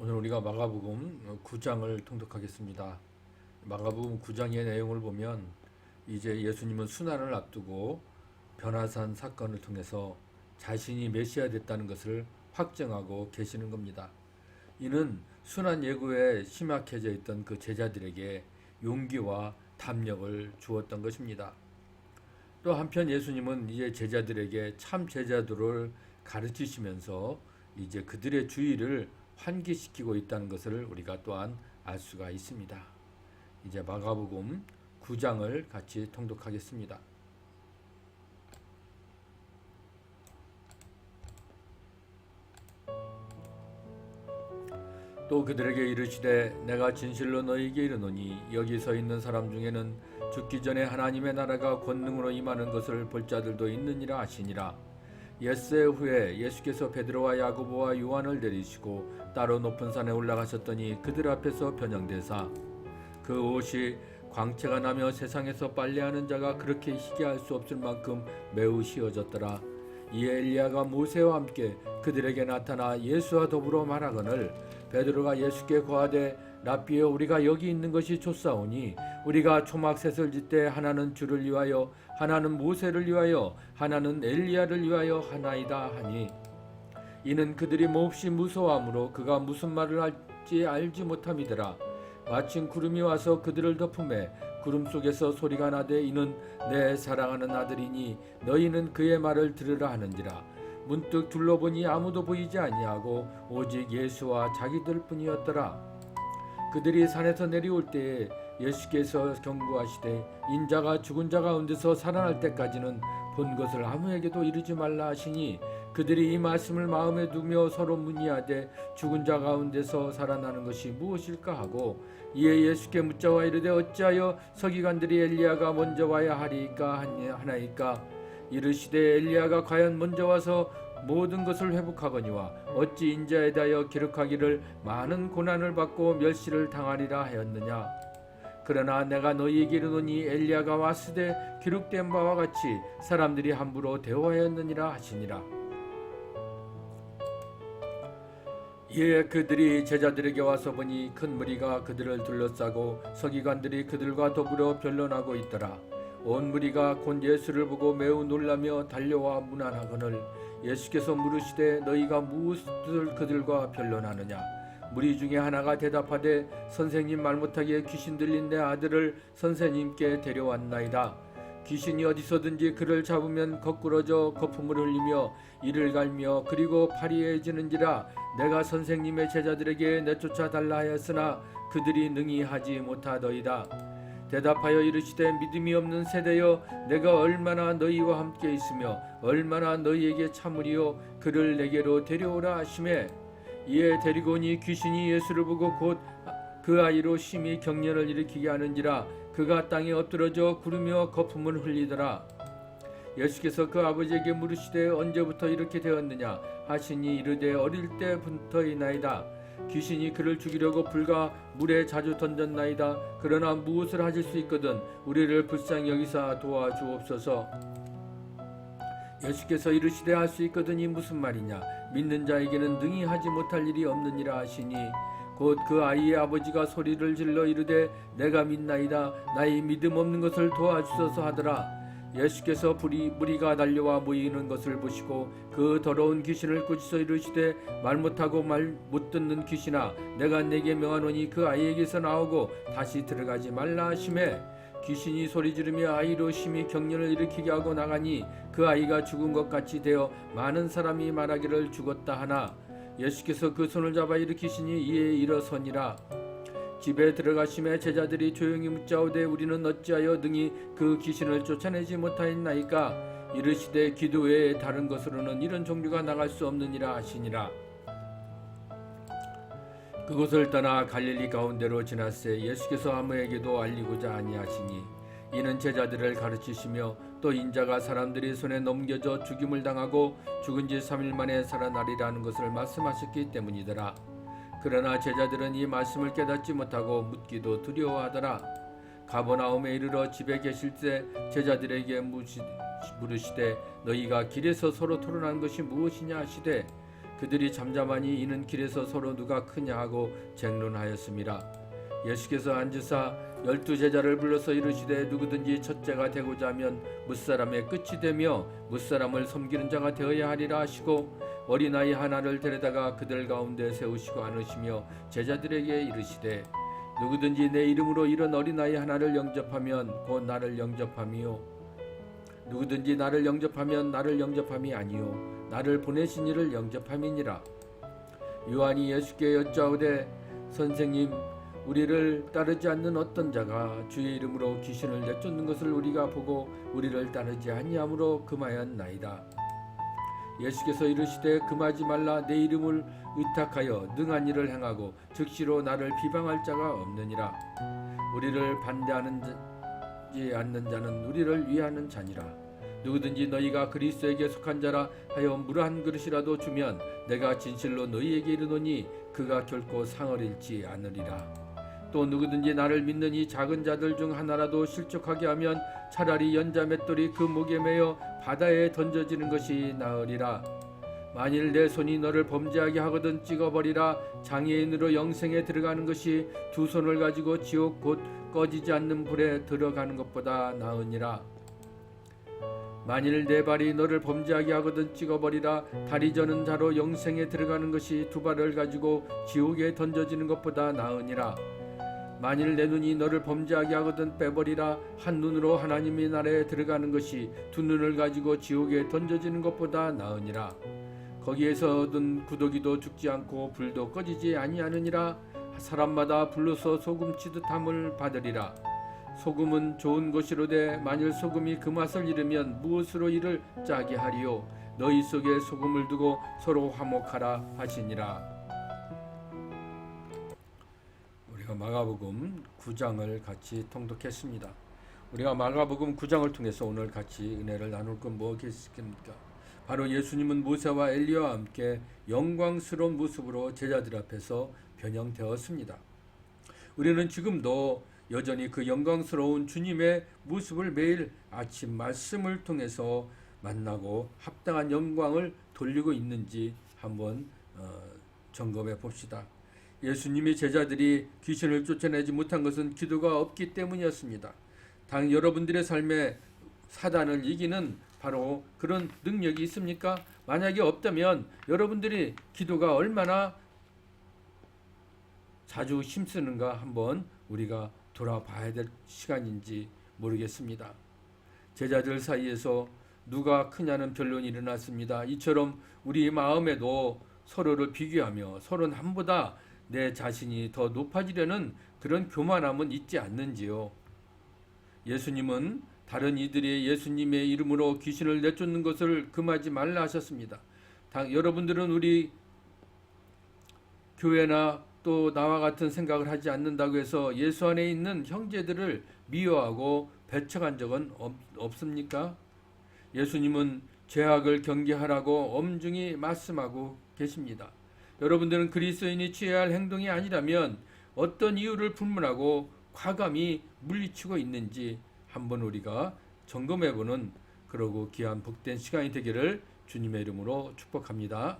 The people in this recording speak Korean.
오늘 우리가 마가복음 9장을 통독하겠습니다. 마가복음 9장의 내용을 보면 이제 예수님은 순환을 앞두고 변화산 사건을 통해서 자신이 메시아 됐다는 것을 확정하고 계시는 겁니다. 이는 순환 예고에 심막해져 있던 그 제자들에게 용기와 담력을 주었던 것입니다. 또 한편 예수님은 이제 제자들에게 참 제자들을 가르치시면서 이제 그들의 주의를 환기시키고 있다는 것을 우리가 또한 알 수가 있습니다. 이제 마가복음 9장을 같이 통독하겠습니다. 또 그들에게 이르시되 내가 진실로 너희에게 이르노니 여기 서 있는 사람 중에는 죽기 전에 하나님의 나라가 권능으로 임하는 것을 볼 자들도 있느니라 하시니라. 엿새 후에 예수께서 베드로와 야고보와 요한을 내리시고 따로 높은 산에 올라가셨더니 그들 앞에서 변형되사 그 옷이 광채가 나며 세상에서 빨래하는 자가 그렇게 희게 할 수 없을 만큼 매우 희어졌더라. 이에 엘리야가 모세와 함께 그들에게 나타나 예수와 더불어 말하거늘 베드로가 예수께 고하되 랍비여 우리가 여기 있는 것이 좋사오니 우리가 초막셋을 짓되 하나는 주를 위하여 하나는 모세를 위하여 하나는 엘리야를 위하여 하나이다 하니 이는 그들이 몹시 무서워하므로 그가 무슨 말을 할지 알지 못함이더라. 마침 구름이 와서 그들을 덮음에 구름 속에서 소리가 나되 이는 내 사랑하는 아들이니 너희는 그의 말을 들으라 하는지라. 문득 둘러보니 아무도 보이지 아니하고 오직 예수와 자기들 뿐이었더라. 그들이 산에서 내려올 때에 예수께서 경고하시되 인자가 죽은 자 가운데서 살아날 때까지는 본 것을 아무에게도 이르지 말라 하시니 그들이 이 말씀을 마음에 두며 서로 문의하되 죽은 자 가운데서 살아나는 것이 무엇일까 하고 이에 예수께 묻자와 이르되 어찌하여 서기관들이 엘리야가 먼저 와야 하리이까 하나이까. 이르시되 엘리야가 과연 먼저 와서 모든 것을 회복하거니와 어찌 인자에 대하여 기록하기를 많은 고난을 받고 멸시를 당하리라 하였느냐. 그러나 내가 너희에게 이르노니 엘리야가 왔으되 기록된 바와 같이 사람들이 함부로 대화하였느니라 하시니라. 이에 그들이 제자들에게 와서 보니 큰 무리가 그들을 둘러싸고 서기관들이 그들과 더불어 변론하고 있더라. 온 무리가 곧 예수를 보고 매우 놀라며 달려와 문안하거늘 예수께서 물으시되 너희가 무엇을 그들과 변론하느냐. 무리 중에 하나가 대답하되 선생님 말 못하게 귀신 들린 내 아들을 선생님께 데려왔나이다. 귀신이 어디서든지 그를 잡으면 거꾸러져 거품을 흘리며 이를 갈며 그리고 파리해지는지라. 내가 선생님의 제자들에게 내쫓아 달라 하였으나 그들이 능히 하지 못하더이다. 대답하여 이르시되 믿음이 없는 세대여 내가 얼마나 너희와 함께 있으며 얼마나 너희에게 참으리요. 그를 내게로 데려오라 하시매 이에 데리고 오니 귀신이 예수를 보고 곧 그 아이로 심히 경련을 일으키게 하는지라. 그가 땅에 엎드러져 구르며 거품을 흘리더라. 예수께서 그 아버지에게 물으시되 언제부터 이렇게 되었느냐 하시니 이르되 어릴 때부터이나이다. 귀신이 그를 죽이려고 불과 물에 자주 던졌나이다. 그러나 무엇을 하실 수 있거든 우리를 불쌍히 여기사 도와주옵소서. 예수께서 이르시되 할 수 있거든이 무슨 말이냐. 믿는 자에게는 능히 하지 못할 일이 없느니라 하시니 곧 그 아이의 아버지가 소리를 질러 이르되 내가 믿나이다. 나의 믿음 없는 것을 도와주소서 하더라. 예수께서 무리가 달려와 모이는 것을 보시고 그 더러운 귀신을 꾸짖어 이르시되 말 못하고 말 못 듣는 귀신아 내가 네게 명하노니 그 아이에게서 나오고 다시 들어가지 말라 하시매 귀신이 소리 지르며 아이로 심히 경련을 일으키게 하고 나가니 그 아이가 죽은 것 같이 되어 많은 사람이 말하기를 죽었다 하나 예수께서 그 손을 잡아 일으키시니 이에 일어서니라. 집에 들어가심에 제자들이 조용히 묻자오되 우리는 어찌하여 능히 그 귀신을 쫓아내지 못하였나이까. 이르시되 기도 외에 다른 것으로는 이런 종류가 나갈 수 없느니라 하시니라. 그곳을 떠나 갈릴리 가운데로 지나세 예수께서 아무에게도 알리고자 아니하시니 이는 제자들을 가르치시며 또 인자가 사람들이 손에 넘겨져 죽임을 당하고 죽은 지 3일 만에 살아나리라는 것을 말씀하셨기 때문이더라. 그러나 제자들은 이 말씀을 깨닫지 못하고 묻기도 두려워하더라. 가버나움에 이르러 집에 계실 때 제자들에게 물으시되 너희가 길에서 서로 토론한 것이 무엇이냐 하시되 그들이 잠잠하니 이는 길에서 서로 누가 크냐 하고 쟁론하였습니다. 예수께서 앉으사 12제자를 불러서 이르시되 누구든지 첫째가 되고자 하면 무사람의 끝이 되며 무사람을 섬기는 자가 되어야 하리라 하시고 어린아이 하나를 데려다가 그들 가운데 세우시고 안으시며 제자들에게 이르시되 누구든지 내 이름으로 이런 어린아이 하나를 영접하면 곧 나를 영접함이요 누구든지 나를 영접하면 나를 영접함이 아니요 나를 보내신 이를 영접함이니라. 요한이 예수께 여짜오되 선생님 우리를 따르지 않는 어떤 자가 주의 이름으로 귀신을 내쫓는 것을 우리가 보고 우리를 따르지 아니함으로 금하였나이다. 예수께서 이르시되 금하지 말라. 내 이름을 의탁하여 능한 일을 행하고 즉시로 나를 비방할 자가 없느니라. 우리를 반대하지 않는 자는 우리를 위하는 자니라. 누구든지 너희가 그리스도에게 속한 자라 하여 물 한 그릇이라도 주면 내가 진실로 너희에게 이르노니 그가 결코 상을 잃지 않으리라. 또 누구든지 나를 믿는 이 작은 자들 중 하나라도 실족하게 하면 차라리 연자 맷돌이 그 목에 매여 바다에 던져지는 것이 나으리라. 만일 내 손이 너를 범죄하게 하거든 찍어버리라. 장애인으로 영생에 들어가는 것이 두 손을 가지고 지옥 곧 꺼지지 않는 불에 들어가는 것보다 나으니라. 만일 내 발이 너를 범죄하게 하거든 찍어버리라. 다리 저는 자로 영생에 들어가는 것이 두 발을 가지고 지옥에 던져지는 것보다 나으니라. 만일 내 눈이 너를 범죄하게 하거든 빼버리라. 한 눈으로 하나님의 나라에 들어가는 것이 두 눈을 가지고 지옥에 던져지는 것보다 나으니라. 거기에서 얻은 구더기도 죽지 않고 불도 꺼지지 아니하느니라. 사람마다 불로서 소금 치듯함을 받으리라. 소금은 좋은 것이로되 만일 소금이 그 맛을 잃으면 무엇으로 이를 짜게 하리요. 너희 속에 소금을 두고 서로 화목하라 하시니라. 우리가 마가복음 9장을 같이 통독했습니다. 우리가 마가복음 9장을 통해서 오늘 같이 은혜를 나눌 건 무엇이겠습니까? 바로 예수님은 모세와 엘리야와 함께 영광스러운 모습으로 제자들 앞에서 변형되었습니다. 우리는 지금도 여전히 그 영광스러운 주님의 모습을 매일 아침 말씀을 통해서 만나고 합당한 영광을 돌리고 있는지 한번 점검해 봅시다. 예수님의 제자들이 귀신을 쫓아내지 못한 것은 기도가 없기 때문이었습니다. 당 여러분들의 삶에 사단을 이기는 바로 그런 능력이 있습니까? 만약에 없다면 여러분들이 기도가 얼마나 자주 힘쓰는가 한번 우리가 돌아봐야 될 시간인지 모르겠습니다. 제자들 사이에서 누가 크냐는 변론이 일어났습니다. 이처럼 우리 마음에도 서로를 비교하며 서로 남보다 내 자신이 더 높아지려는 그런 교만함은 있지 않는지요. 예수님은 다른 이들이 예수님의 이름으로 귀신을 내쫓는 것을 금하지 말라 하셨습니다. 여러분들은 우리 교회나 또 나와 같은 생각을 하지 않는다고 해서 예수 안에 있는 형제들을 미워하고 배척한 적은 없습니까? 예수님은 죄악을 경계하라고 엄중히 말씀하고 계십니다. 여러분들은 그리스도인이 취해야 할 행동이 아니라면 어떤 이유를 불문하고 과감히 물리치고 있는지 한번 우리가 점검해보는 그러고 귀한 복된 시간이 되기를 주님의 이름으로 축복합니다.